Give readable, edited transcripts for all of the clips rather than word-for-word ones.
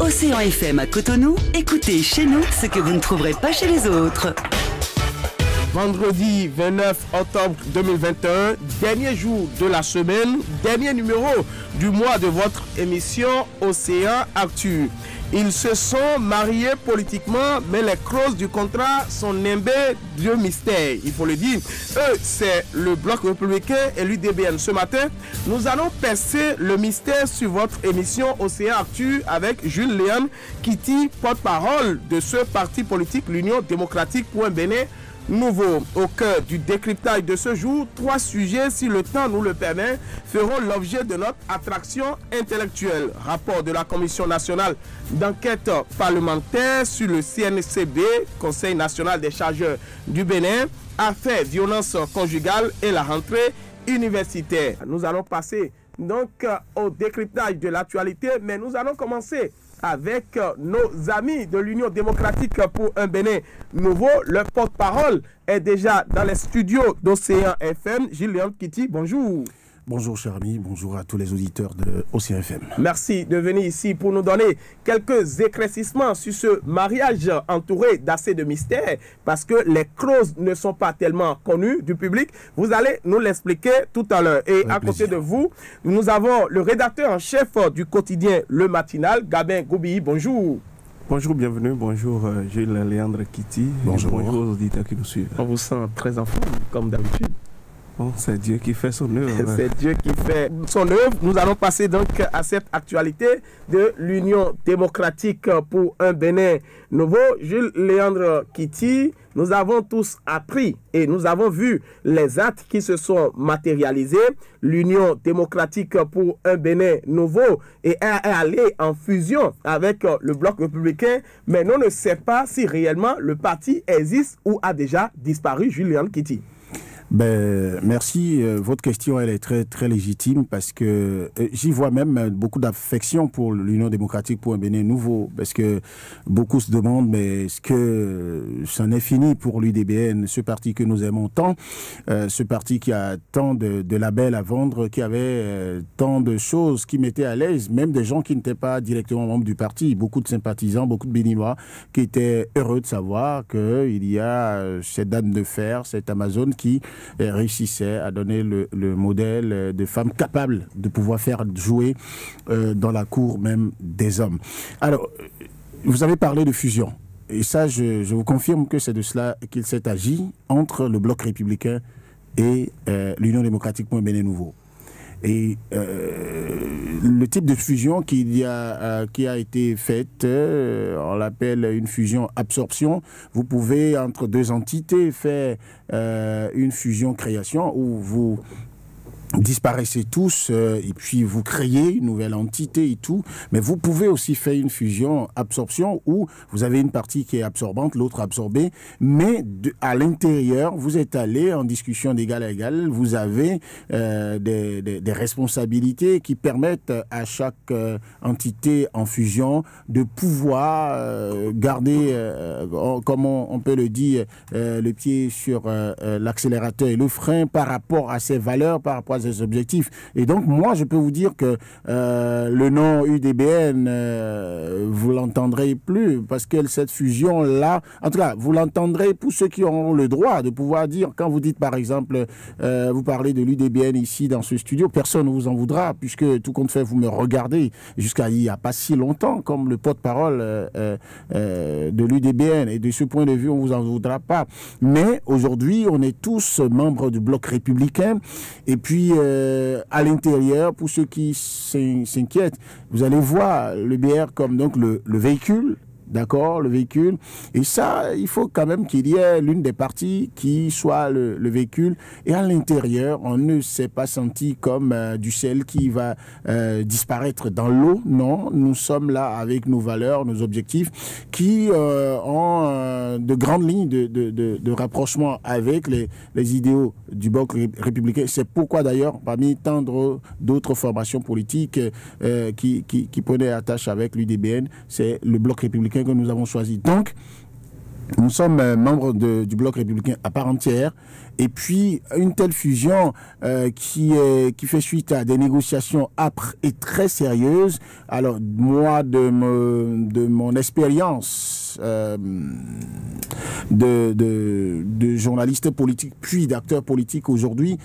Océan FM à Cotonou, écoutez chez nous ce que vous ne trouverez pas chez les autres. Vendredi 29 octobre 2021, dernier jour de la semaine, dernier numéro du mois de votre émission Océan Actu. Ils se sont mariés politiquement, mais les clauses du contrat sont nimbées de mystère, il faut le dire. Eux, c'est le Bloc républicain et l'UDBN. Ce matin, nous allons percer le mystère sur votre émission Océan Actu avec Jules Léon Kitty, porte-parole de ce parti politique, l'Union démocratique pour un Bénin nouveau. Au cœur du décryptage de ce jour, 3 sujets, si le temps nous le permet, feront l'objet de notre attraction intellectuelle. Rapport de la Commission nationale d'enquête parlementaire sur le CNCB, Conseil national des chargeurs du Bénin, affaires violence conjugale et la rentrée universitaire. Nous allons passer donc au décryptage de l'actualité, mais nous allons commencer avec nos amis de l'Union démocratique pour un Bénin nouveau. Le porte-parole est déjà dans les studios d'Océan FM. Jules Léon Kitty, bonjour. Bonjour cher ami, bonjour à tous les auditeurs de Océan FM. Merci de venir ici pour nous donner quelques éclaircissements sur ce mariage entouré d'assez de mystères, parce que les clauses ne sont pas tellement connues du public. Vous allez nous l'expliquer tout à l'heure. Et à côté de vous, nous avons le rédacteur en chef du quotidien Le Matinal, Gabin Goubi. Bonjour. Bonjour, bienvenue. Bonjour Jules Léandre Kitty. Bonjour. Bonjour aux auditeurs qui nous suivent. On vous sent très en forme, comme d'habitude. Bon, c'est Dieu qui fait son œuvre. C'est Dieu qui fait son œuvre. Nous allons passer donc à cette actualité de l'Union démocratique pour un Bénin nouveau. Jules Léandre Kitty, nous avons tous appris et nous avons vu les actes qui se sont matérialisés. L'Union démocratique pour un Bénin nouveau est allée en fusion avec le Bloc républicain, mais on ne sait pas si réellement le parti existe ou a déjà disparu. Jules Léandre Kitty. Ben, merci. Votre question, elle est très, très légitime parce que j'y vois même beaucoup d'affection pour l'Union démocratique pour un Bénin nouveau. Parce que beaucoup se demandent, mais est-ce que c'en est fini pour l'UDBN, ce parti que nous aimons tant, ce parti qui a tant de labels à vendre, qui avait tant de choses qui mettaient à l'aise, même des gens qui n'étaient pas directement membres du parti, beaucoup de sympathisants, beaucoup de Béninois qui étaient heureux de savoir qu'il y a cette dame de fer, cette Amazone qui réussissait à donner le modèle de femmes capables de pouvoir faire jouer dans la cour même des hommes. Alors, vous avez parlé de fusion. Et ça, je vous confirme que c'est de cela qu'il s'est agi entre le Bloc républicain et l'Union démocratique pour un Bénin nouveau. Et le type de fusion qui a été faite, on l'appelle une fusion-absorption. Vous pouvez, entre deux entités, faire une fusion-création où vous disparaissez tous et puis vous créez une nouvelle entité et tout, mais vous pouvez aussi faire une fusion-absorption où vous avez une partie qui est absorbante, l'autre absorbée, mais à l'intérieur, vous êtes allé en discussion d'égal à égal, vous avez des responsabilités qui permettent à chaque entité en fusion de pouvoir garder, comme on peut le dire, le pied sur l'accélérateur et le frein par rapport à ses valeurs, par rapport à ses objectifs. Et donc, moi, je peux vous dire que le nom UDBN, vous l'entendrez plus parce que cette fusion-là, en tout cas, vous l'entendrez pour ceux qui auront le droit de pouvoir dire, quand vous dites, par exemple, vous parlez de l'UDBN ici dans ce studio, personne ne vous en voudra puisque tout compte fait, vous me regardez jusqu'à il n'y a pas si longtemps comme le porte-parole de l'UDBN. Et de ce point de vue, on ne vous en voudra pas. Mais aujourd'hui, on est tous membres du Bloc républicain et puis à l'intérieur, pour ceux qui s'inquiètent, vous allez voir le BR comme donc le véhicule, d'accord, le véhicule. Et ça, il faut quand même qu'il y ait l'une des parties qui soit le véhicule. Et à l'intérieur, on ne s'est pas senti comme du sel qui va disparaître dans l'eau. Non, nous sommes là avec nos valeurs, nos objectifs, qui ont de grandes lignes de rapprochement avec les idéaux du Bloc républicain. C'est pourquoi d'ailleurs, parmi tant d'autres formations politiques qui prenaient attache avec l'UDBN, c'est le Bloc républicain que nous avons choisi. Donc, Nous sommes membres du Bloc républicain à part entière. Et puis, une telle fusion qui fait suite à des négociations âpres et très sérieuses. Alors, moi, de mon expérience de journaliste politique, puis d'acteur politique aujourd'hui,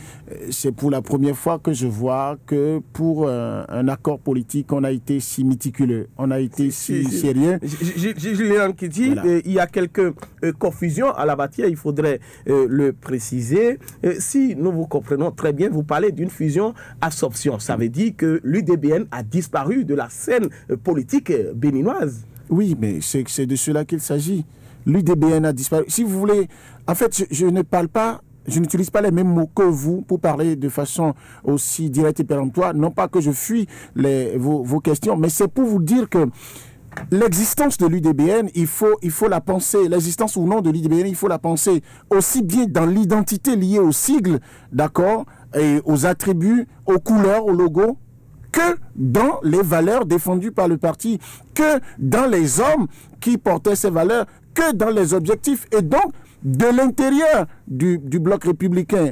c'est pour la première fois que je vois que pour un accord politique, on a été si méticuleux, on a été si sérieux. Julien Kitty, voilà. Il y a quelques confusions à la matière, il faudrait le préciser. Si nous vous comprenons très bien, vous parlez d'une fusion-absorption. Ça veut dire que l'UDBN a disparu de la scène politique béninoise. Oui, mais c'est de cela qu'il s'agit. L'UDBN a disparu. Si vous voulez, en fait, je n'utilise pas les mêmes mots que vous pour parler de façon aussi directe et péremptoire. Non pas que je fuis vos questions, mais c'est pour vous dire que l'existence de l'UDBN, il faut la penser. L'existence ou non de l'UDBN, il faut la penser aussi bien dans l'identité liée au sigle, d'accord, et aux attributs, aux couleurs, au logo, que dans les valeurs défendues par le parti, que dans les hommes qui portaient ces valeurs, que dans les objectifs. Et donc, de l'intérieur du Bloc républicain,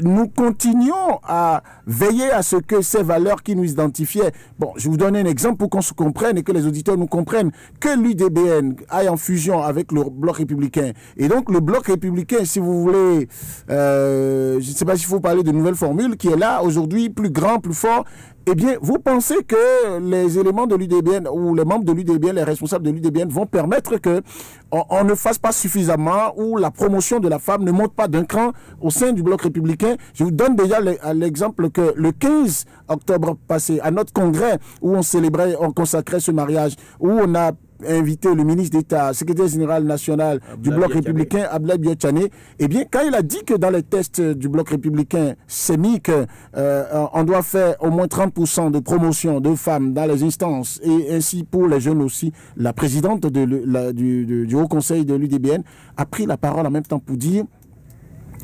nous continuons à veiller à ce que ces valeurs qui nous identifiaient... Bon, je vous donne un exemple pour qu'on se comprenne et que les auditeurs nous comprennent, que l'UDBN aille en fusion avec le Bloc républicain. Et donc, le Bloc républicain, si vous voulez, je ne sais pas s'il faut parler de nouvelles formules, qui est là aujourd'hui, plus grand, plus fort. Eh bien, vous pensez que les éléments de l'UDBN ou les membres de l'UDBN, les responsables de l'UDBN vont permettre qu'on ne fasse pas suffisamment ou la promotion de la femme ne monte pas d'un cran au sein du Bloc républicain. Je vous donne déjà l'exemple que le 15 octobre passé, à notre congrès où on célébrait, on consacrait ce mariage, où on a invité le ministre d'État, secrétaire général national du Bloc républicain, Abdoulaye Biotchane, eh bien, quand il a dit que dans les tests du Bloc républicain, c'est mis qu'on doit faire au moins 30% de promotion de femmes dans les instances, et ainsi pour les jeunes aussi, la présidente du Haut Conseil de l'UDBN a pris la parole en même temps pour dire,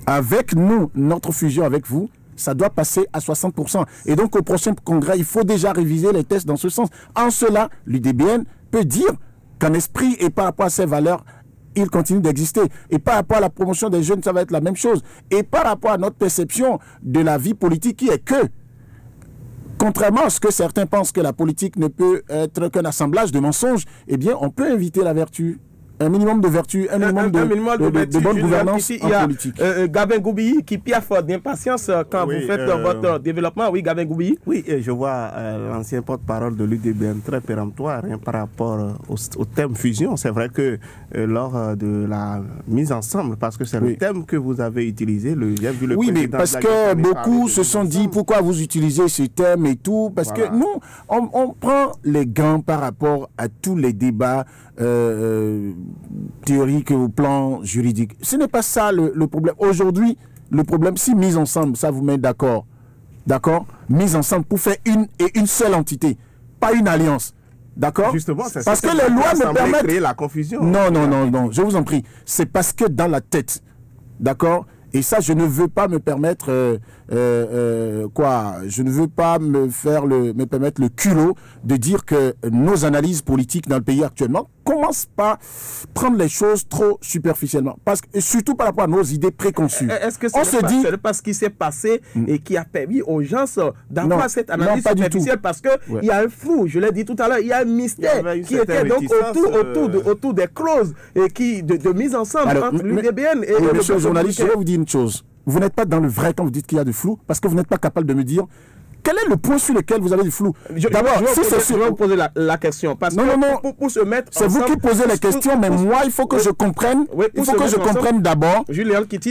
avec nous, notre fusion avec vous, ça doit passer à 60%. Et donc, au prochain congrès, il faut déjà réviser les tests dans ce sens. En cela, l'UDBN peut dire qu'en esprit et par rapport à ses valeurs, il continue d'exister. Et par rapport à la promotion des jeunes, ça va être la même chose. Et par rapport à notre perception de la vie politique qui est que, contrairement à ce que certains pensent que la politique ne peut être qu'un assemblage de mensonges, eh bien, on peut inviter la vertu. Un minimum de vertu, un minimum de bonne gouvernance en politique. Gabin Goubi qui piaffe d'impatience quand vous faites votre développement. Oui, Gabin Goubi. Oui, je vois l'ancien porte-parole de l'UDBN très péremptoire par rapport au thème fusion. C'est vrai que lors de la mise ensemble, parce que c'est le thème que vous avez utilisé, oui, mais parce que beaucoup se sont dit pourquoi vous utilisez ce thème et tout, parce que nous, on prend les gants par rapport à tous les débats théorique au plan juridique. Ce n'est pas ça le problème. Aujourd'hui, le problème, si mise ensemble, ça vous met d'accord. D'accord? Mise ensemble pour faire une seule entité, pas une alliance. D'accord? Justement, c'est parce que les lois me permettent... créer la confusion. Non, je vous en prie. C'est parce que dans la tête, d'accord? Et ça, je ne veux pas me permettre je ne veux pas me permettre le culot de dire que nos analyses politiques dans le pays actuellement commencent par prendre les choses trop superficiellement. Parce que, surtout par rapport à nos idées préconçues. Est-ce que c'est pas ce qui s'est passé et qui a permis aux gens d'avoir cette analyse superficielle? Parce qu'il y a un flou, je l'ai dit tout à l'heure, il y a un mystère qui était donc autour des clauses de mise ensemble entre l'UDBN et le monsieur le journaliste, je vais vous dire une chose. Vous n'êtes pas dans le vrai quand vous dites qu'il y a du flou, parce que vous n'êtes pas capable de me dire quel est le point sur lequel vous avez du flou. D'abord, je vais vous poser la question. Parce que pour se mettre c'est vous qui posez les questions, mais moi, il faut que je comprenne. Il faut que je comprenne d'abord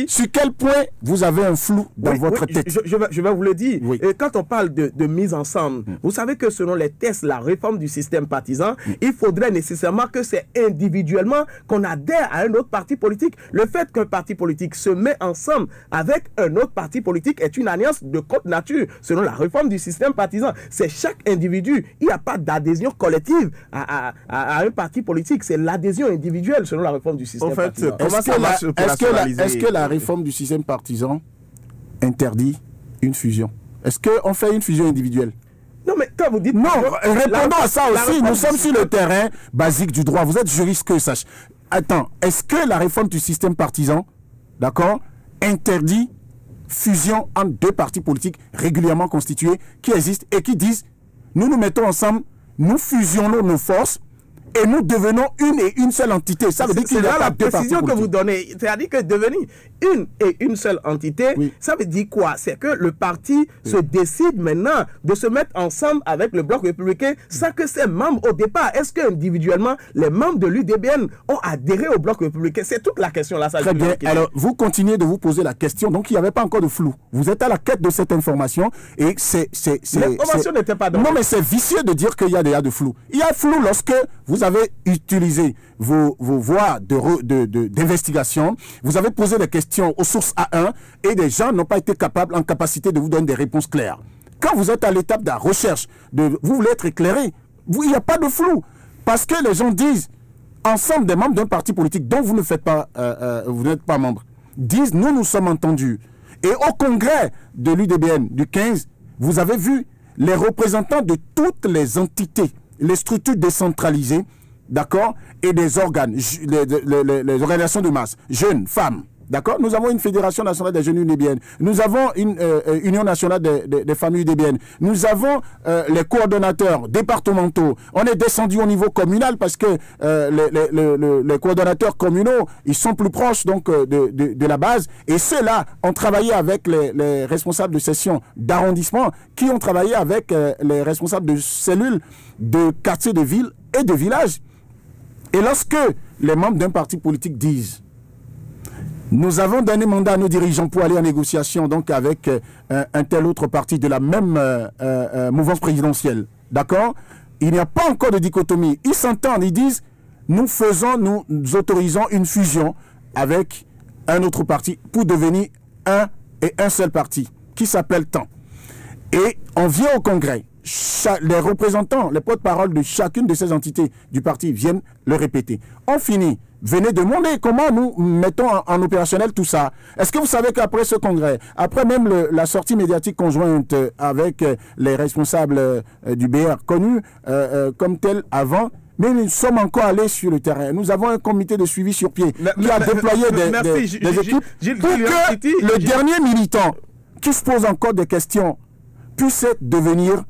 sur quel point vous avez un flou dans votre tête. Je vais vous le dire. Et quand on parle de mise ensemble, vous savez que selon les tests, la réforme du système partisan, il faudrait nécessairement que c'est individuellement qu'on adhère à un autre parti politique. Le fait qu'un parti politique se met ensemble avec un autre parti politique est une alliance de contre nature, selon la réforme du système partisan. C'est chaque individu. Il n'y a pas d'adhésion collective à un parti politique. C'est l'adhésion individuelle selon la réforme du système partisan. Est-ce que la réforme du système partisan interdit une fusion? Est-ce qu'on fait une fusion individuelle? Non, mais quand vous dites... Non, répondons à ça aussi. Nous sommes sur le terrain basique du droit. Vous êtes juriste que sache. attends, est-ce que la réforme du système partisan, d'accord, interdit fusion entre deux partis politiques régulièrement constitués qui existent et qui disent, nous nous mettons ensemble, nous fusionnons nos forces et nous devenons une et une seule entité. Ça veut dire qu'il y a la précision que vous donnez. C'est-à-dire que devenir une et une seule entité, oui. Ça veut dire quoi? C'est que le parti se décide maintenant de se mettre ensemble avec le Bloc républicain sans que ses membres au départ, est-ce qu'individuellement, les membres de l'UDBN ont adhéré au Bloc républicain? C'est toute la question là. Ça. Très bien. Alors, vous continuez de vous poser la question. Donc, il n'y avait pas encore de flou. Vous êtes à la quête de cette information et l'information n'était pas dans. Non, mais c'est vicieux de dire qu'il y a déjà de flou. Il y a flou lorsque vous avez utilisé vos voies d'investigation, vous avez posé des questions aux sources A1 et des gens n'ont pas été en capacité de vous donner des réponses claires. Quand vous êtes à l'étape de la recherche, vous voulez être éclairé, il n'y a pas de flou. Parce que les gens disent, ensemble des membres d'un parti politique dont vous ne faites pas, vous n'êtes pas membre, disent, nous sommes entendus. Et au congrès de l'UDBN du 15, vous avez vu les représentants de toutes les entités, les structures décentralisées, d'accord, et des organes, les organisations de masse, jeunes, femmes, d'accord. Nous avons une fédération nationale des jeunes UDBN, nous avons une union nationale des familles UDBN, nous avons les coordonnateurs départementaux, on est descendu au niveau communal parce que les coordonnateurs communaux, ils sont plus proches donc de la base, et ceux-là ont travaillé avec les responsables de sessions d'arrondissement, qui ont travaillé avec les responsables de cellules de quartiers de ville et de villages. Et lorsque les membres d'un parti politique disent nous avons donné mandat à nos dirigeants pour aller en négociation donc avec un tel autre parti de la même mouvance présidentielle, d'accord, il n'y a pas encore de dichotomie. Ils s'entendent, ils disent nous autorisons une fusion avec un autre parti pour devenir un et un seul parti qui s'appelle TAN. Et on vient au congrès. Les représentants, les porte-parole de chacune de ces entités du parti viennent le répéter. On finit. Venez demander comment nous mettons en opérationnel tout ça. Est-ce que vous savez qu'après ce congrès, après même la sortie médiatique conjointe avec les responsables du BR connus comme tel avant, mais nous sommes encore allés sur le terrain. Nous avons un comité de suivi sur pied qui a déployé des équipes pour que le dernier militant qui se pose encore des questions puisse devenir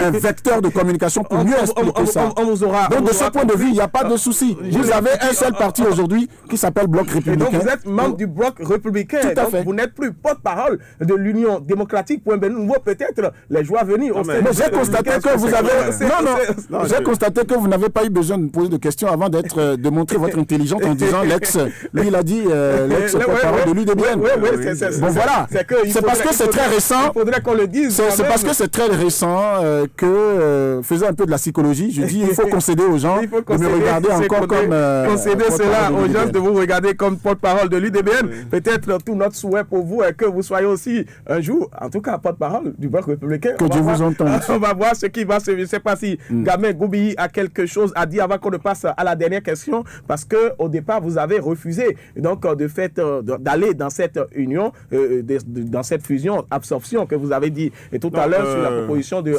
un vecteur de communication pour mieux expliquer ça. Donc de ce point de vue, il n'y a pas de souci. Vous avez un seul parti aujourd'hui qui s'appelle Bloc républicain. Et donc vous êtes membre du Bloc républicain. Tout à fait. Vous n'êtes plus porte-parole de l'Union démocratique. Peut-être les jours à venir. Mais j'ai constaté que vous avez... J'ai constaté que vous n'avez pas eu besoin de poser de questions avant de montrer votre intelligence en disant lui il a dit l'ex-porte-parole de l'UDBN. Bon voilà. C'est parce que c'est très récent. Il faudrait qu'on le dise. C'est parce que c'est très récent faisant un peu de la psychologie, je dis il faut concéder aux gens de me regarder encore comme concéder cela aux gens de vous regarder comme porte-parole de l'UDBN. Peut-être tout notre souhait pour vous est que vous soyez aussi un jour, en tout cas porte-parole du Bloc républicain. Que Dieu vous entende. On va voir ce qui va se... Je ne sais pas si Gamin Goubi a quelque chose à dire avant qu'on ne passe à la dernière question, parce qu'au départ vous avez refusé donc de fait d'aller dans cette union, dans cette fusion, absorption que vous avez dit et tout à l'heure sur la proposition de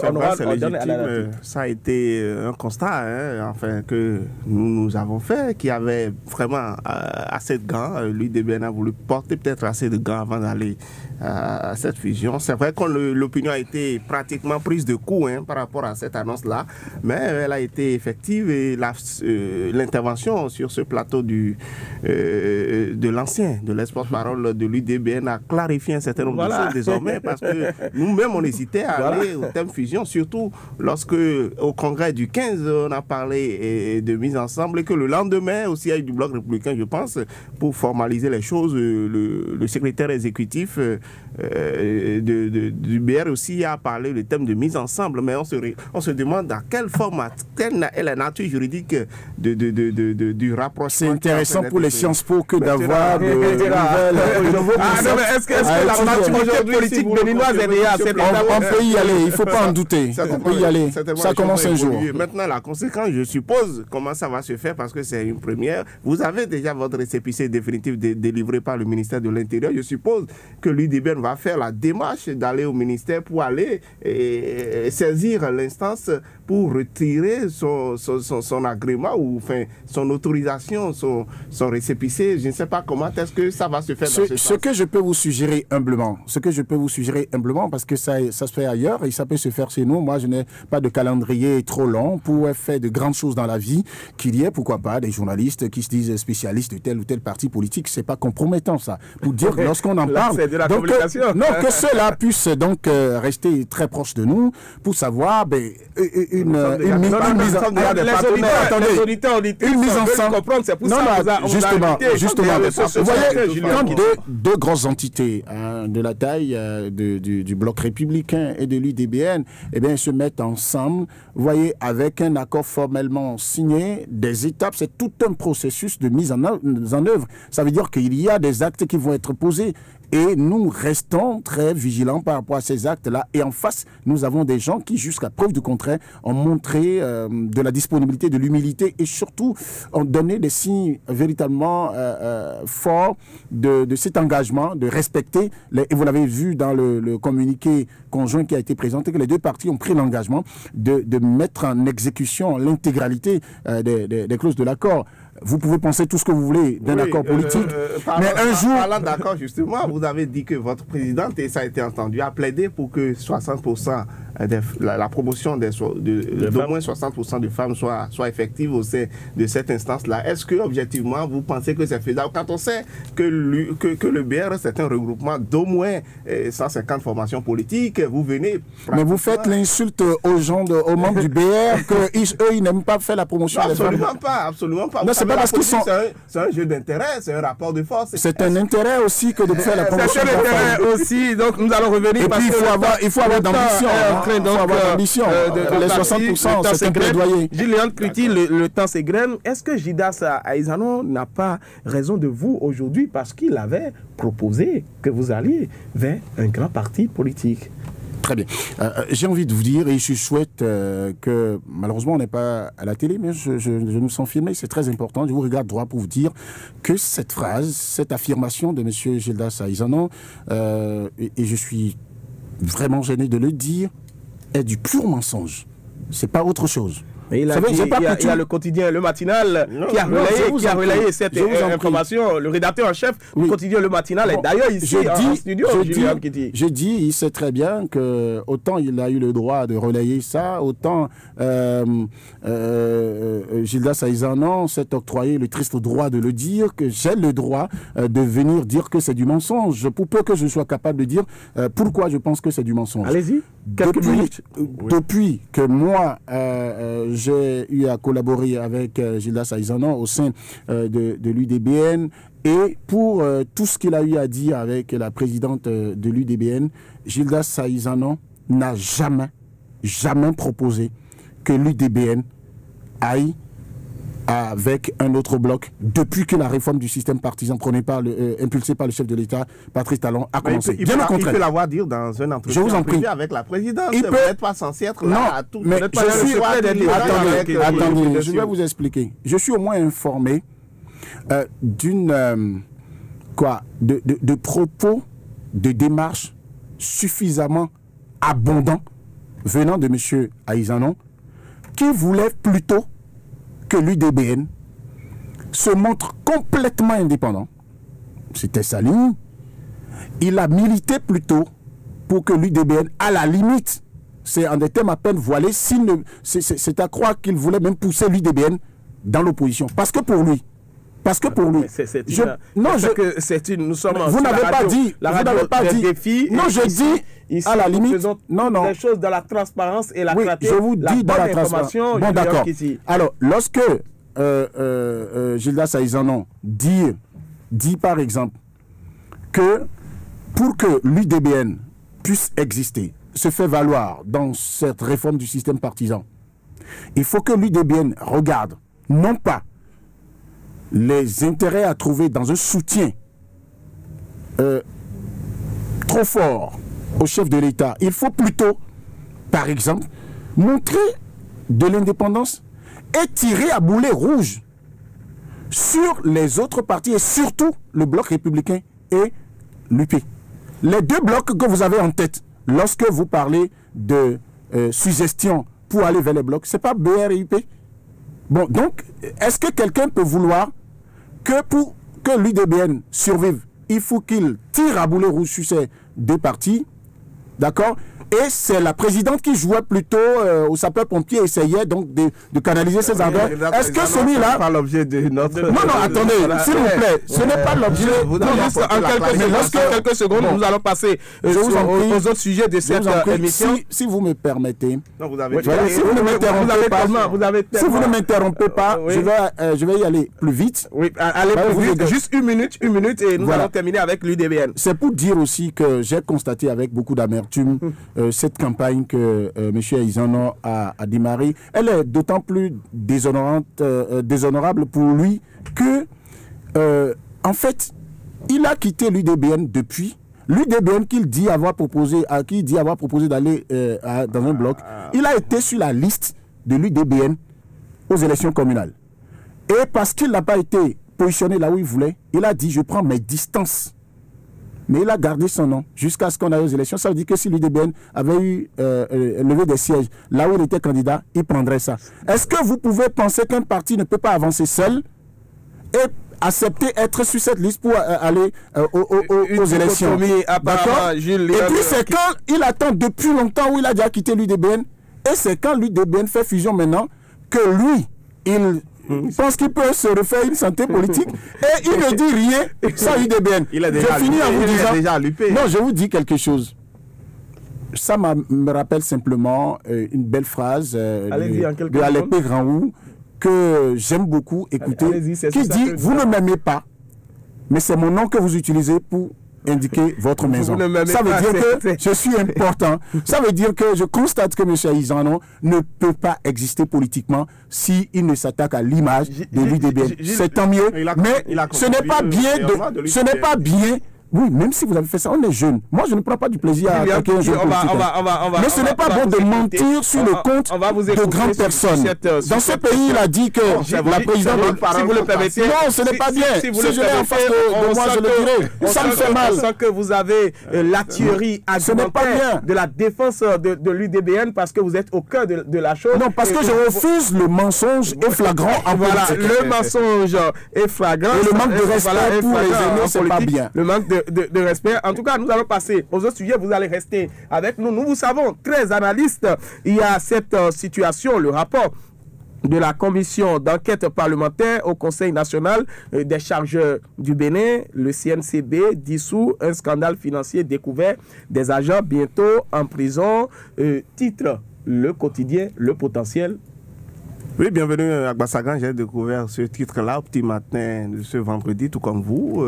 ça a été un constat enfin, que nous avons fait, qu'il y avait vraiment assez de gants. L'UDBN a voulu porter peut-être assez de gants avant d'aller à cette fusion. C'est vrai que l'opinion a été pratiquement prise de coup par rapport à cette annonce-là, mais elle a été effective et l'intervention sur ce plateau de l'ancien, de l'ex-porte-parole de l'UDBN a clarifié un certain nombre de choses désormais, parce que nous-mêmes on hésitait à aller au thème fusion, surtout lorsque au congrès du 15 on a parlé de mise ensemble et que le lendemain aussi il y a eu du Bloc républicain, je pense, pour formaliser les choses. Le secrétaire exécutif du BR aussi a parlé du thème de mise ensemble, mais on se demande à quel format, quelle est la nature juridique du rapprochement. C'est intéressant pour les Sciences Po que d'avoir de nouvelles. Est-ce que la maturité politique béninoise est déjà à cette étape? On peut y aller, il ne faut pas en douter. On peut y aller. Ça commence un jour. Maintenant, la conséquence, je suppose, comment ça va se faire, parce que c'est une première. Vous avez déjà votre récépissé définitif délivré par le ministère de l'Intérieur. Je suppose que l'UDBN l'UDBN va faire la démarche d'aller au ministère pour aller saisir l'instance pour retirer son agrément ou enfin, son autorisation, son récépissé. Je ne sais pas comment est-ce que ça va se faire dans ce que je peux vous suggérer humblement, parce que ça se fait ailleurs et ça peut se faire chez nous. Moi, je n'ai pas de calendrier trop long pour faire de grandes choses dans la vie, qu'il y ait, pourquoi pas, des journalistes qui se disent spécialistes de tel ou tel parti politique. C'est pas compromettant, ça. Pour dire, lorsqu'on en parle, c'est de la communication. Que cela puisse donc rester très proche de nous pour savoir une mise en scène. Justement, vous voyez, quand deux grosses entités de la taille du bloc républicain et de l'UDBN se mettent ensemble, vous voyez, avec un accord formellement signé, des étapes, c'est tout un processus de mise en œuvre. Ça veut dire qu'il y a des actes qui vont être posés. Et nous restons très vigilants par rapport à ces actes-là. Et en face, nous avons des gens qui, jusqu'à preuve du contraire, ont montré de la disponibilité, de l'humilité et surtout ont donné des signes véritablement forts de cet engagement, de respecter. Et vous l'avez vu dans le communiqué conjoint qui a été présenté, que les deux parties ont pris l'engagement de mettre en exécution l'intégralité des clauses de l'accord. Vous pouvez penser tout ce que vous voulez d'un accord politique, mais un jour... Parlant d'accord, justement, vous avez dit que votre présidente, et ça a été entendu, a plaidé pour que 60%, la promotion d'au moins 60% de femmes soit effective au sein de cette instance-là. Est-ce que, objectivement, vous pensez que c'est faisable? Quand on sait que le BR, c'est un regroupement d'au moins 150 formations politiques, vous venez... Mais vous faites l'insulte aux membres du BR, qu'eux, ils n'aiment pas faire la promotion des femmes. Absolument pas. Non, c'est pas parce qu'ils sont... C'est un jeu d'intérêt, c'est un rapport de force. C'est un intérêt aussi que de faire la promotion. C'est un intérêt aussi, donc nous allons revenir. Et puis il faut avoir d'ambition. Il faut avoir d'ambition. Les 60%, c'est un plaidoyer. Gillian Kriti, le temps s'égrène. Est-ce que Gildas Aïzano n'a pas raison de vous aujourd'hui parce qu'il avait proposé que vous alliez vers un grand parti politique? Très bien. J'ai envie de vous dire, et je souhaite que, malheureusement, on n'est pas à la télé, mais je nous sens filmé, c'est très important. Je vous regarde droit pour vous dire que cette phrase, cette affirmation de M. Gildas Aïzano, et je suis vraiment gêné de le dire, est du pur mensonge. C'est pas autre chose. Mais il y a le quotidien, le matinal, qui a relayé cette information. Le rédacteur en chef du quotidien, le matinal, est d'ailleurs ici en studio. Je dis, il sait très bien que autant il a eu le droit de relayer ça, autant Gildas Aïzano s'est octroyé le triste droit de le dire, que j'ai le droit de venir dire que c'est du mensonge, pour peu que je sois capable de dire pourquoi je pense que c'est du mensonge. Allez-y, quelques minutes. Depuis que moi, j'ai eu à collaborer avec Gildas Aïzano au sein de l'UDBN et pour tout ce qu'il a eu à dire avec la présidente de l'UDBN, Gildas Aïzano n'a jamais proposé que l'UDBN aille avec un autre bloc depuis que la réforme du système partisan impulsée par le chef de l'État, Patrice Talon, a commencé. Il peut l'avoir dit dans un entretien privé avec la présidente. Vous n'êtes pas censé être là à tout. Mais attendez, je vais vous expliquer. Je suis au moins informé de propos, de démarches suffisamment abondants venant de M. Aïzano, qui voulait plutôt que l'UDBN se montre complètement indépendant. C'était sa ligne. Il a milité plutôt pour que l'UDBN, à la limite, c'est en des termes à peine voilés, c'est à croire qu'il voulait même pousser l'UDBN dans l'opposition. Parce que pour lui, nous sommes vous n'avez pas dit, non, je dis, ici, à la limite, des choses dans la transparence et la clarté. Je vous dis dans la transparence. Bon, d'accord. Alors, lorsque Gildas Aïzano dit par exemple que pour que l'UDBN puisse exister, se fait valoir dans cette réforme du système partisan, il faut que l'UDBN regarde non pas les intérêts à trouver dans un soutien trop fort au chef de l'État. Il faut plutôt, par exemple, montrer de l'indépendance et tirer à boulet rouge sur les autres partis et surtout le bloc républicain et l'UP. Les deux blocs que vous avez en tête, lorsque vous parlez de suggestion pour aller vers les blocs, c'est pas BR et UP. Bon, donc, est-ce que quelqu'un peut vouloir que pour que l'UDBN survive, il faut qu'il tire à boulet rouge sur ces deux partis, d'accord? Et c'est la présidente qui jouait plutôt au sapeur-pompier, essayait donc de canaliser ses ardeurs. Est-ce que celui-là... pas l'objet de notre... Non, attendez, s'il vous plaît, ce n'est pas l'objet... En quelques secondes, nous allons passer aux autres sujets de cette émission. Si vous me permettez... Non, vous avez... Si vous ne m'interrompez pas, je vais y aller plus vite. Oui, allez plus vite. Juste une minute, et nous allons terminer avec l'UDBN. C'est pour dire aussi que j'ai constaté avec beaucoup d'amertume cette campagne que M. Aizano a démarrée. Elle est d'autant plus déshonorable pour lui que, en fait, il a quitté l'UDBN depuis. L'UDBN qu'il dit avoir proposé d'aller dans un bloc, il a été sur la liste de l'UDBN aux élections communales. Et parce qu'il n'a pas été positionné là où il voulait, il a dit « je prends mes distances ». Mais il a gardé son nom jusqu'à ce qu'on aille aux élections. Ça veut dire que si l'UDBN avait eu levé des sièges là où il était candidat, il prendrait ça. Est-ce que vous pouvez penser qu'un parti ne peut pas avancer seul et accepter être sur cette liste pour aller aux élections? D'accord. Et puis c'est quand il attend depuis longtemps où il a déjà quitté l'UDBN, et c'est quand l'UDBN fait fusion maintenant que lui, il pense qu'il peut se refaire une santé politique et il ne dit rien sans UDBN. Je finis en vous disant... Non, je vous dis quelque chose. Ça me rappelle simplement une belle phrase de Alépé Granhou que j'aime beaucoup écouter, qui dit « Vous ne m'aimez pas, mais c'est mon nom que vous utilisez pour indiquer votre maison. » Ça veut dire que je suis important. Ça veut dire que je constate que M. Aizano ne peut pas exister politiquement s'il ne s'attaque à l'image de l'UDBN. C'est tant mieux, mais ce n'est pas bien ce n'est pas bien. Oui, même si vous avez fait ça, on est jeune. Moi, je ne prends pas du plaisir à attaquer un jeune politique. Mais ce n'est pas bon de mentir sur le compte de grandes personnes. Dans ce pays, il a dit que la présidente... Si vous le permettez... Non, ce n'est pas bien. Si je l'ai en face de moi, je le dirai. Ça me fait mal. On sent que vous avez la tuerie argumentaire de la défense de l'UDBN parce que vous êtes au cœur de la chose. Non, parce que je refuse le mensonge est flagrant en politique. Le mensonge est flagrant. Et le manque de respect pour les aînés, c'est pas bien. Le manque de respect. En tout cas, nous allons passer aux autres sujets. Vous allez rester avec nous. Nous vous savons, très analystes. Il y a cette situation, le rapport de la commission d'enquête parlementaire au Conseil national des chargeurs du Bénin, le CNCB, dissous, un scandale financier découvert, des agents bientôt en prison. Titre, le quotidien, le potentiel. Oui, bienvenue à Gbassagan. J'ai découvert ce titre-là au petit matin de ce vendredi, tout comme vous.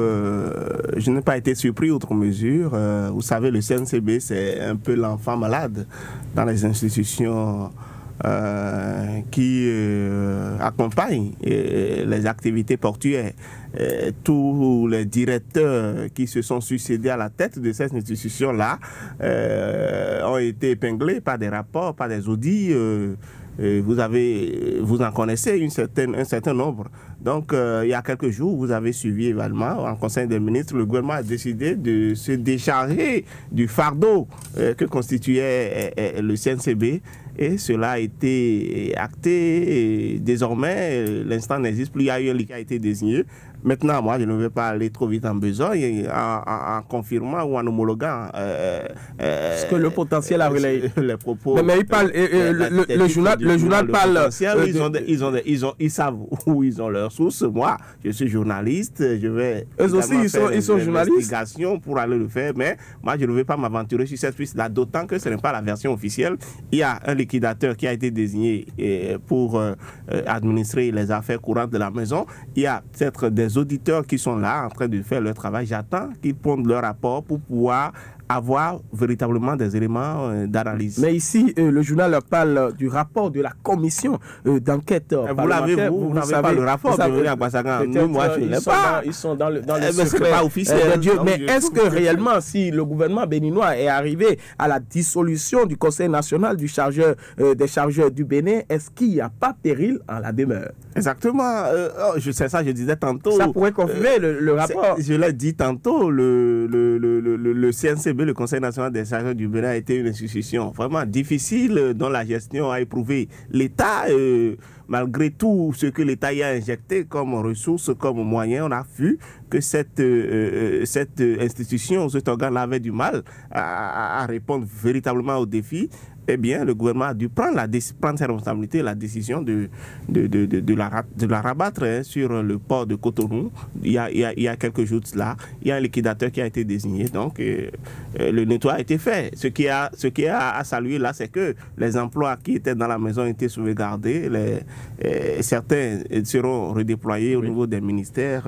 Je n'ai pas été surpris outre mesure. Vous savez, le CNCB, c'est un peu l'enfant malade dans les institutions qui accompagnent les activités portuaires. Tous les directeurs qui se sont succédés à la tête de cette institution-là ont été épinglés par des rapports, par des audits. Vous en connaissez un certain nombre. Donc, il y a quelques jours, vous avez suivi également, en Conseil des ministres, le gouvernement a décidé de se décharger du fardeau que constituait le CNCB. Et cela a été acté. Et désormais, l'instant n'existe plus. Il y a eu un lit qui a été désigné. Maintenant, moi, je ne vais pas aller trop vite en besogne, en confirmant ou en homologuant ce que le potentiel a relayé. Les propos. Mais il parle, le journal parle. Ils savent où ils ont leurs sources. Moi, je suis journaliste. Je vais. Eux aussi, ils sont journalistes. Pour aller le faire. Mais moi, je ne vais pas m'aventurer sur cette piste-là. D'autant que ce n'est pas la version officielle. Il y a un liquidateur qui a été désigné pour administrer les affaires courantes de la maison. Il y a peut-être des auditeurs qui sont là en train de faire leur travail. J'attends qu'ils pondent leur rapport pour pouvoir avoir véritablement des éléments d'analyse. Mais ici, le journal parle du rapport de la commission d'enquête parlementaire. Vous n'avez pas le rapport de René Agbassanga. Moi, je ne l'ai pas. Ils sont dans le secret pas officiel. Mais est-ce que réellement, si le gouvernement béninois est arrivé à la dissolution du Conseil national des chargeurs du Bénin, est-ce qu'il n'y a pas péril en la demeure? Exactement. Je sais ça, je disais tantôt. Ça pourrait confirmer le rapport. Je l'ai dit tantôt, le CNCB, le Conseil national des chargeurs du Bénin, a été une institution vraiment difficile dont la gestion a éprouvé l'État. Malgré tout ce que l'État y a injecté comme ressources, comme moyens, on a vu que cette institution, cet organe avait du mal à répondre véritablement aux défis. Eh bien, le gouvernement a dû prendre ses responsabilités, la décision de la rabattre sur le port de Cotonou. Il y a quelques jours de cela, il y a un liquidateur qui a été désigné. Donc, le nettoyage a été fait. Ce qui est à saluer là, c'est que les emplois qui étaient dans la maison ont été sauvegardés. Certains seront redéployés au niveau des ministères,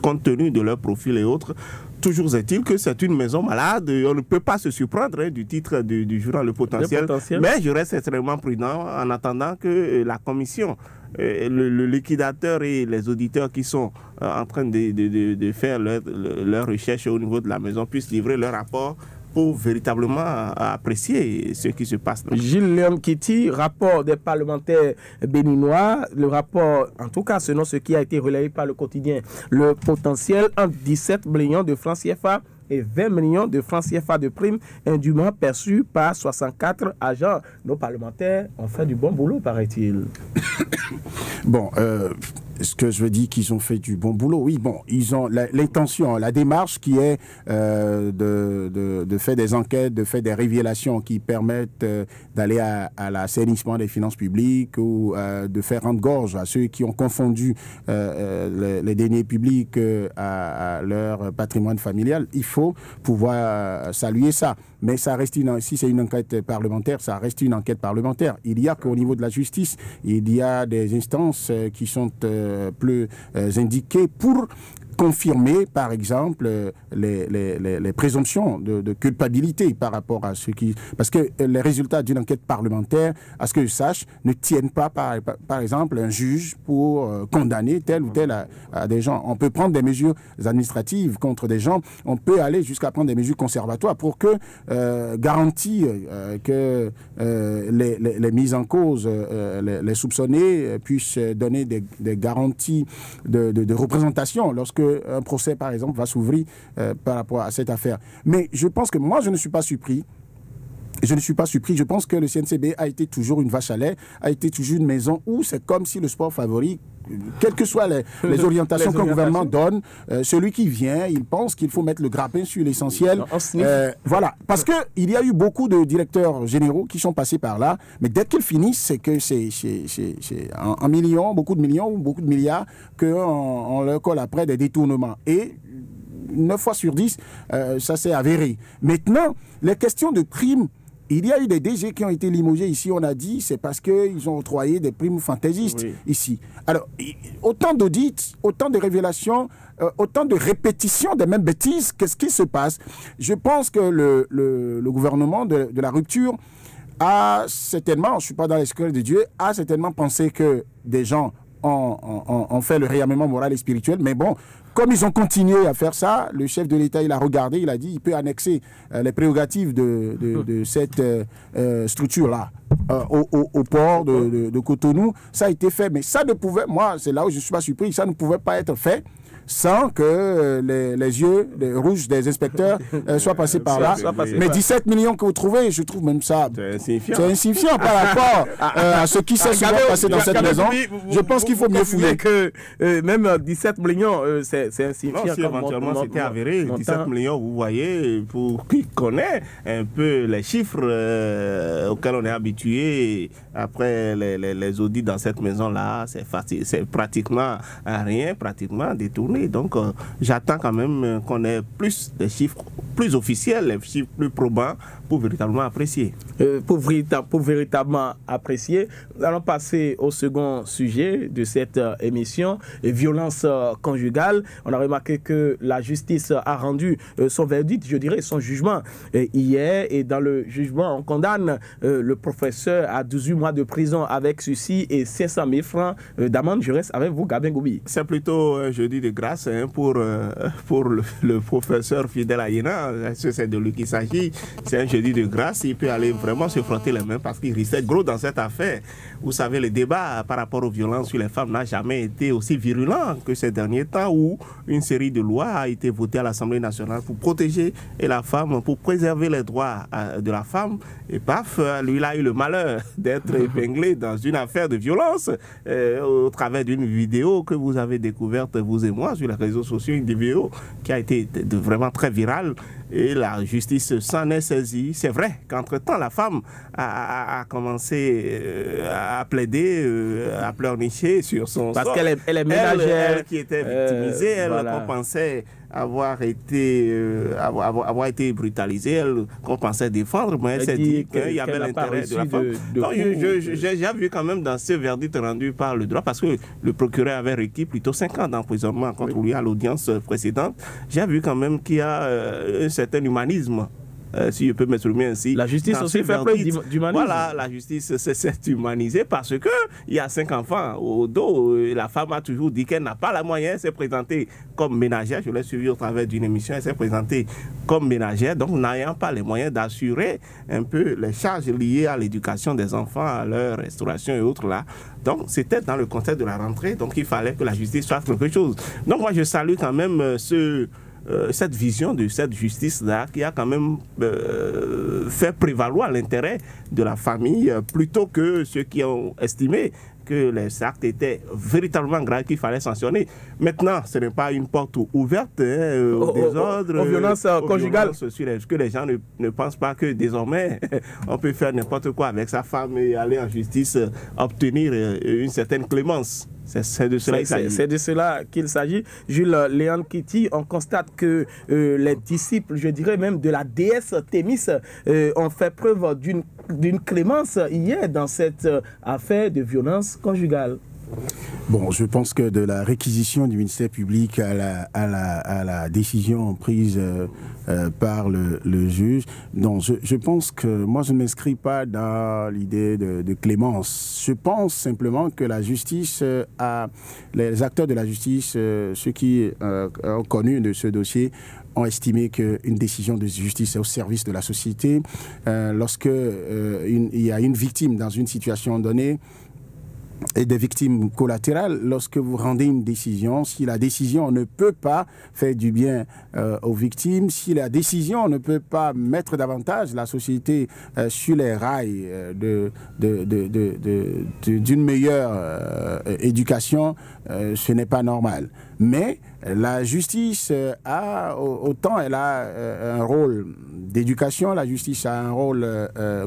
compte tenu de leur profil et autres. Toujours est-il que c'est une maison malade. On ne peut pas se surprendre du titre du journal Le Potentiel. Mais je reste extrêmement prudent en attendant que la commission, le liquidateur et les auditeurs qui sont en train de faire leur recherche au niveau de la maison puissent livrer leur rapport pour véritablement apprécier ce qui se passe. Gilles Léon Kiti, rapport des parlementaires béninois, le rapport, en tout cas selon ce qui a été relayé par le quotidien Le Potentiel, entre 17 millions de francs CFA et 20 millions de francs CFA de primes indûment perçus par 64 agents. Nos parlementaires ont fait du bon boulot, paraît-il. Bon, ce que je veux dire qu'ils ont fait du bon boulot, oui, bon, ils ont l'intention, la démarche qui est de faire des enquêtes, de faire des révélations qui permettent d'aller à l'assainissement des finances publiques ou de faire rendre gorge à ceux qui ont confondu les deniers publics à leur patrimoine familial. Il faut pouvoir saluer ça. Mais ça reste si c'est une enquête parlementaire, ça reste une enquête parlementaire. Il y a qu'au niveau de la justice, il y a des instances qui sont plus indiquées pour confirmer, par exemple, les présomptions de culpabilité par rapport à ce qui... Parce que les résultats d'une enquête parlementaire, à ce que je sache, ne tiennent pas, par exemple, un juge pour condamner tel ou tel à des gens. On peut prendre des mesures administratives contre des gens, on peut aller jusqu'à prendre des mesures conservatoires pour que garantir que les mises en cause, les soupçonnés puissent donner des garanties de représentation lorsque un procès, par exemple, va s'ouvrir par rapport à cette affaire. Mais je pense que moi, je ne suis pas surpris. Je ne suis pas surpris. Je pense que le CNCB a été toujours une vache à lait, a été toujours une maison où c'est comme si le sport favori, quelles que soient les orientations qu'un gouvernement donne, celui qui vient, il pense qu'il faut mettre le grappin sur l'essentiel. Voilà. Parce qu'il y a eu beaucoup de directeurs généraux qui sont passés par là, mais dès qu'ils finissent, c'est que c'est un million, beaucoup de millions ou beaucoup de milliards qu'on leur colle après des détournements. Et 9 fois sur 10, ça s'est avéré. Maintenant, les questions de primes, il y a eu des DG qui ont été limogés ici, on a dit, c'est parce qu'ils ont octroyé des primes fantaisistes ici. Alors, autant d'audits, autant de révélations, autant de répétitions des mêmes bêtises, qu'est-ce qui se passe? Je pense que le gouvernement de la rupture a certainement, je ne suis pas dans les secrets de Dieu, a certainement pensé que des gens ont fait le réarmement moral et spirituel, mais bon, comme ils ont continué à faire ça, le chef de l'État, il a regardé, il a dit il peut annexer les prérogatives de cette structure-là au port de Cotonou. Ça a été fait, mais ça ne pouvait, moi, c'est là où je ne suis pas surpris, ça ne pouvait pas être fait sans que les yeux rouges des inspecteurs soient passés par là. Mais 17 millions que vous trouvez, je trouve même ça... C'est insignifiant par rapport à ce qui s'est souvent passé dans cette maison. Je pense qu'il faut mieux fouiller. Que même 17 millions, c'est insignifiant. Non, si éventuellement c'était avéré, 17 millions, vous voyez, pour qui connaît un peu les chiffres auxquels on est habitué après les audits dans cette maison-là, c'est pratiquement rien, pratiquement détourné. Donc, j'attends quand même qu'on ait plus de chiffres, plus officiels, les chiffres plus probants pour véritablement apprécier. Pour véritablement apprécier, nous allons passer au second sujet de cette émission, violence conjugale. On a remarqué que la justice a rendu son verdict, je dirais son jugement hier, et dans le jugement on condamne le professeur à 18 mois de prison avec sursis et 500 000 francs d'amende. Je reste avec vous, Gabin Goubi. C'est plutôt un jeudi de grâce pour le professeur Fidèle Ayena, c'est de lui qu'il s'agit. C'est un jeudi de grâce, il peut aller vraiment se frotter les mains parce qu'il risque gros dans cette affaire. Vous savez, le débat par rapport aux violences sur les femmes n'a jamais été aussi virulent que ces derniers temps, où une série de lois a été votée à l'Assemblée nationale pour protéger la femme, pour préserver les droits de la femme. Et paf, lui, il a eu le malheur d'être épinglé dans une affaire de violence au travers d'une vidéo que vous avez découverte, vous et moi, sur les réseaux sociaux, une vidéo qui a été vraiment très virale. Et la justice s'en est saisie. C'est vrai qu'entre-temps, la femme a commencé à plaider, à pleurnicher sur son parce sort. qu'elle est ménagère. Elle qui était victimisée, qu'on pensait avoir été brutalisée, qu'on pensait défendre, mais elle s'est dit qu'il y avait l'intérêt de la femme. Donc, j'ai vu quand même dans ce verdict rendu par le droit, parce que le procureur avait requis plutôt 5 ans d'emprisonnement contre lui à l'audience précédente, j'ai vu quand même qu'il y a un certain humanisme. Si je peux m'exprimer ainsi. La justice aussi fait preuve d'humanisme. Voilà, la justice s'est humanisée parce que il y a 5 enfants au dos. La femme a toujours dit qu'elle n'a pas la moyen. Elle s'est présentée comme ménagère. Je l'ai suivi au travers d'une émission. Elle s'est présentée comme ménagère, donc n'ayant pas les moyens d'assurer un peu les charges liées à l'éducation des enfants, à leur restauration et autres là. Donc c'était dans le contexte de la rentrée. Donc il fallait que la justice fasse quelque chose. Donc moi je salue quand même cette vision de cette justice-là qui a quand même fait prévaloir l'intérêt de la famille plutôt que ceux qui ont estimé que les actes étaient véritablement graves qu'il fallait sanctionner. Maintenant, ce n'est pas une porte ouverte au désordre, aux violences conjugales. Que les gens ne pensent pas que désormais on peut faire n'importe quoi avec sa femme et aller en justice obtenir une certaine clémence. C'est de cela qu'il s'agit. Jules Léon Kitty, on constate que les disciples, je dirais même de la déesse Thémis, ont fait preuve d'une clémence hier dans cette affaire de violence conjugale. Bon, je pense que de la réquisition du ministère public à la décision prise par le juge, donc je pense que moi je ne m'inscris pas dans l'idée de clémence. Je pense simplement que la justice les acteurs de la justice, ceux qui ont connu de ce dossier, ont estimé qu'une décision de justice est au service de la société. Lorsque il y a une victime dans une situation donnée, et des victimes collatérales, lorsque vous rendez une décision, si la décision ne peut pas faire du bien aux victimes, si la décision ne peut pas mettre davantage la société sur les rails d'une meilleure éducation, ce n'est pas normal. Mais la justice autant elle a un rôle d'éducation, la justice a un rôle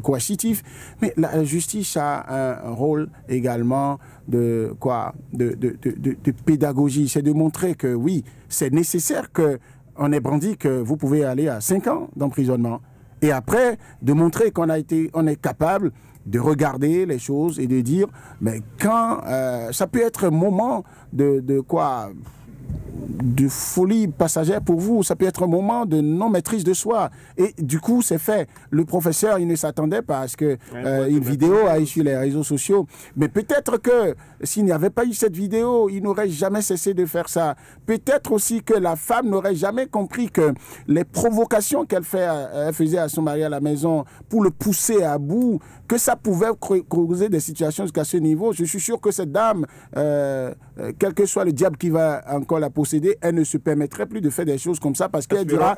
coercitif, mais la justice a un rôle également de pédagogie. C'est de montrer que oui, c'est nécessaire qu'on ait brandi que vous pouvez aller à 5 ans d'emprisonnement. Et après, de montrer qu'on est capable de regarder les choses et de dire, mais quand ça peut être un moment de folie passagère pour vous, ça peut être un moment de non-maîtrise de soi. Et du coup, c'est fait. Le professeur, il ne s'attendait pas à ce qu'une vidéo aille sur les réseaux sociaux. Mais peut-être que s'il n'y avait pas eu cette vidéo, il n'aurait jamais cessé de faire ça. Peut-être aussi que la femme n'aurait jamais compris que les provocations qu'elle faisait à son mari à la maison pour le pousser à bout, que ça pouvait causer des situations jusqu'à ce niveau. Je suis sûr que cette dame, quel que soit le diable qui va encore la posséder, elle ne se permettrait plus de faire des choses comme ça parce qu'elle dira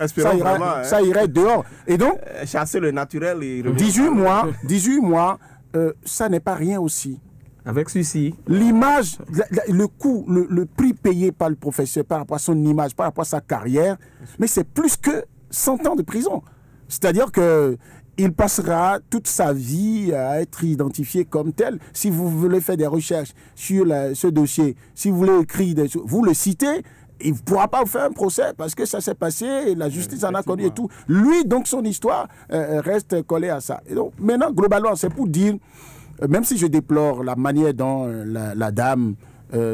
ça irait dehors. Et donc, chasser le naturel. 18 mois, ça n'est pas rien aussi. Avec ceci. L'image, le coût, le prix payé par le professeur par rapport à son image, par rapport à sa carrière, mais c'est plus que 100 ans de prison. C'est-à-dire que il passera toute sa vie à être identifié comme tel. Si vous voulez faire des recherches sur ce dossier, si vous voulez écrire des choses, vous le citez, il ne pourra pas faire un procès parce que ça s'est passé, et la justice en a connu et tout. Lui, donc, son histoire reste collée à ça. Et donc, maintenant, globalement, c'est pour dire, même si je déplore la manière dont la dame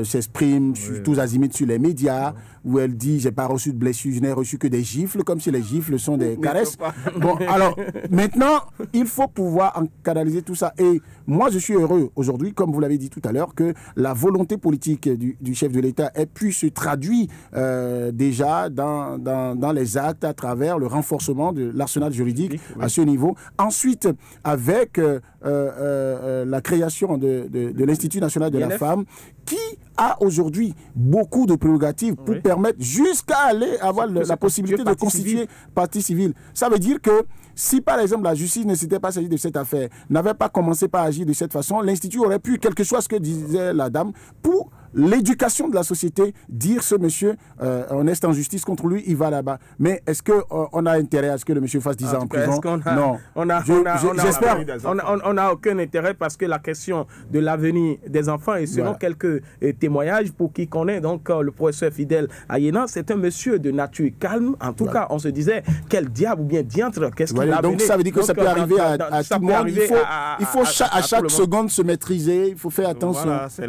s'exprime tous azimuts sur les médias, où elle dit j'ai pas reçu de blessures, je n'ai reçu que des gifles, comme si les gifles sont des caresses. Bon, alors maintenant il faut pouvoir canaliser tout ça, et moi je suis heureux aujourd'hui, comme vous l'avez dit tout à l'heure, que la volonté politique du chef de l'État ait pu se traduire déjà dans les actes à travers le renforcement de l'arsenal juridique à ce niveau. Ensuite, avec la création de l'Institut national de la femme, qui a aujourd'hui beaucoup de prérogatives pour permettre jusqu'à aller avoir la possibilité de constituer partie civile. Ça veut dire que si par exemple la justice ne s'était pas saisie de cette affaire, n'avait pas commencé par agir de cette façon, l'Institut aurait pu, quel que soit ce que disait la dame, pour l'éducation de la société, dire ce monsieur, on est en justice contre lui, il va là-bas. Mais est-ce qu'on a intérêt à ce que le monsieur fasse 10 ans en prison? Non. On n'a aucun intérêt, parce que la question de l'avenir des enfants, et selon quelques témoignages pour qui connaît donc le professeur Fidèle Ayena, c'est un monsieur de nature calme. En tout cas, on se disait, quel diable ou bien diantre, qu'est-ce qu'il a. Donc ça veut dire que ça peut arriver à tout le monde. Il faut à chaque seconde se maîtriser, il faut faire attention. Voilà, c'est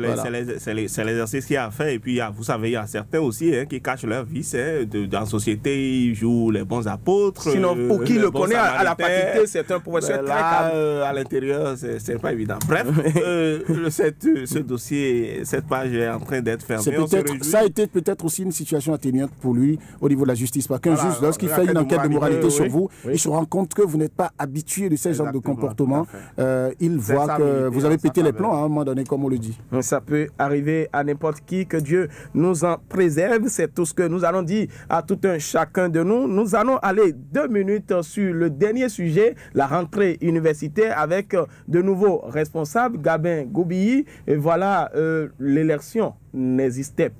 l'exercice qu'il y a à faire. Et puis, vous savez, il y a certains aussi qui cachent leur vice. Dans la société, ils jouent les bons apôtres. Sinon, pour qui le connaît à la faculté, c'est un professeur très calme. À l'intérieur, c'est pas évident. Bref, ce dossier, cette page est en train d'être fermée. Ça a été peut-être aussi une situation atténuante pour lui au niveau de la justice. Parce qu'un juge, lorsqu'il fait une enquête de moralité sur vous, il se rend compte que vous n'êtes pas habitué de ce genre de comportement. Il voit que vous avez pété les plombs à un moment donné, comme on le dit. Ça peut arriver à n'importe qui, que Dieu nous en préserve. C'est tout ce que nous allons dire à tout un chacun de nous. Nous allons aller 2 minutes sur le dernier sujet, la rentrée universitaire, avec de nouveaux responsables, Gabin Goubiyi. Et voilà, l'élection n'existe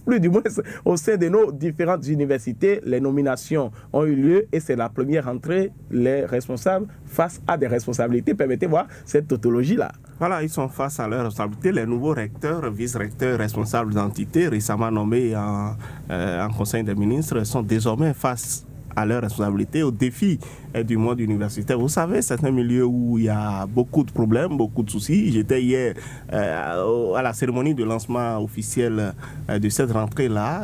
plus du moins au sein de nos différentes universités. Les nominations ont eu lieu et c'est la première rentrée. Les responsables face à des responsabilités. Permettez voir cette tautologie-là. Voilà, ils sont face à leurs responsabilités. Les nouveaux recteurs, vice-recteurs, responsables d'entités récemment nommés en Conseil des ministres sont désormais face à leurs responsabilités, aux défis du monde universitaire. Vous savez, c'est un milieu où il y a beaucoup de problèmes, beaucoup de soucis. J'étais hier à la cérémonie de lancement officiel de cette rentrée-là,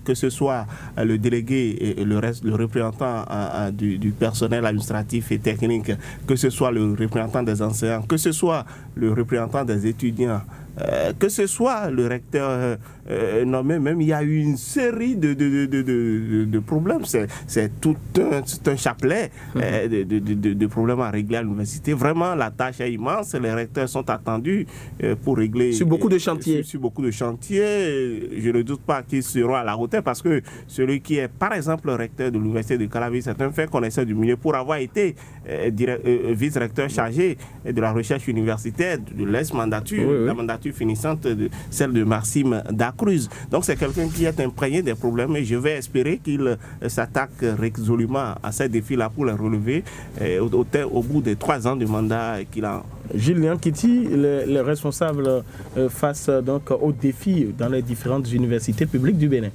que ce soit le délégué et le représentant du personnel administratif et technique, que ce soit le représentant des enseignants, que ce soit le représentant des étudiants, que ce soit le recteur nommé même, il y a eu une série de problèmes. C'est tout un chapelet de problèmes à régler à l'université. Vraiment, la tâche est immense. Les recteurs sont attendus pour régler... Sur beaucoup de chantiers. Sur beaucoup de chantiers. Je ne doute pas qu'ils seront à la hauteur, parce que celui qui est, par exemple, le recteur de l'université de Calavi, c'est un fait connaisseur du milieu pour avoir été vice-recteur chargé de la recherche universitaire, de l'ex-mandature, la mandature finissante, celle de Maxime Dacruz. Donc c'est quelqu'un qui est imprégné des problèmes, et je vais espérer qu'il s'attaque résolument à ces défis-là pour les relever au bout des 3 ans de mandat qu'il a. Julien Kitty, les responsables face donc aux défis dans les différentes universités publiques du Bénin.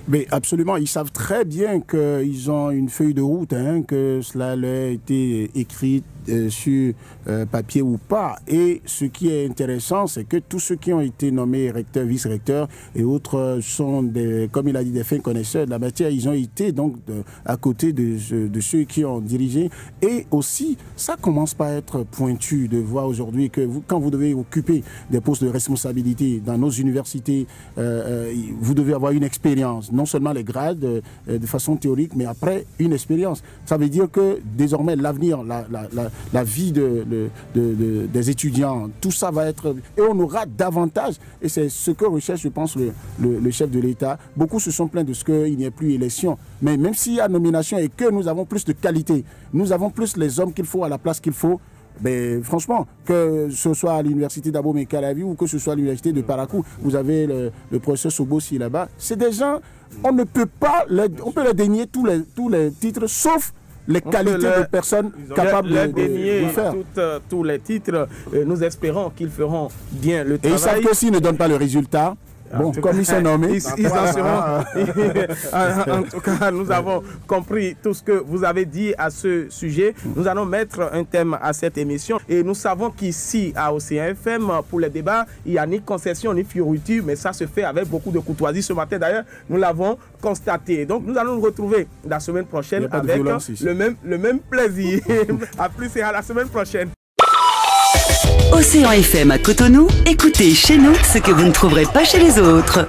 Mais absolument, ils savent très bien qu'ils ont une feuille de route, que cela leur a été écrit sur papier ou pas. Et ce qui est intéressant, c'est que tous ceux qui ont été nommés recteurs, vice-recteurs et autres sont, comme il a dit, des fins connaisseurs de la matière. Ils ont été donc à côté de ceux qui ont dirigé. Et aussi, ça commence par être pointu de voir aujourd'hui que quand vous devez occuper des postes de responsabilité dans nos universités, vous devez avoir une expérience, non seulement les grades de façon théorique, mais après une expérience. Ça veut dire que désormais l'avenir, la vie des étudiants, tout ça va être... Et on aura davantage, et c'est ce que recherche, je pense, le chef de l'État. Beaucoup se sont plaints de ce qu'il n'y ait plus élection. Mais même s'il y a nomination et que nous avons plus de qualité, nous avons plus les hommes qu'il faut à la place qu'il faut, mais franchement, que ce soit à l'université d'Abomey Calavi ou que ce soit à l'université de Parakou, vous avez le professeur Sobossi là-bas. C'est des gens, on ne peut pas, on peut leur dénier tous les titres, sauf les qualités de personnes capables de faire. Tous les titres, nous espérons qu'ils feront bien le travail. Et ils savent que s'ils ne donnent pas le résultat, Bon, comme ils sont nommés. Ils en seront. En tout cas, nous avons compris tout ce que vous avez dit à ce sujet. Nous allons mettre un thème à cette émission. Et nous savons qu'ici, à Océan FM, pour les débats, il n'y a ni concession ni fioriture, mais ça se fait avec beaucoup de courtoisie. Ce matin, d'ailleurs, nous l'avons constaté. Donc, nous allons nous retrouver la semaine prochaine avec le même plaisir. À plus et à la semaine prochaine. Océan FM à Cotonou, écoutez chez nous ce que vous ne trouverez pas chez les autres.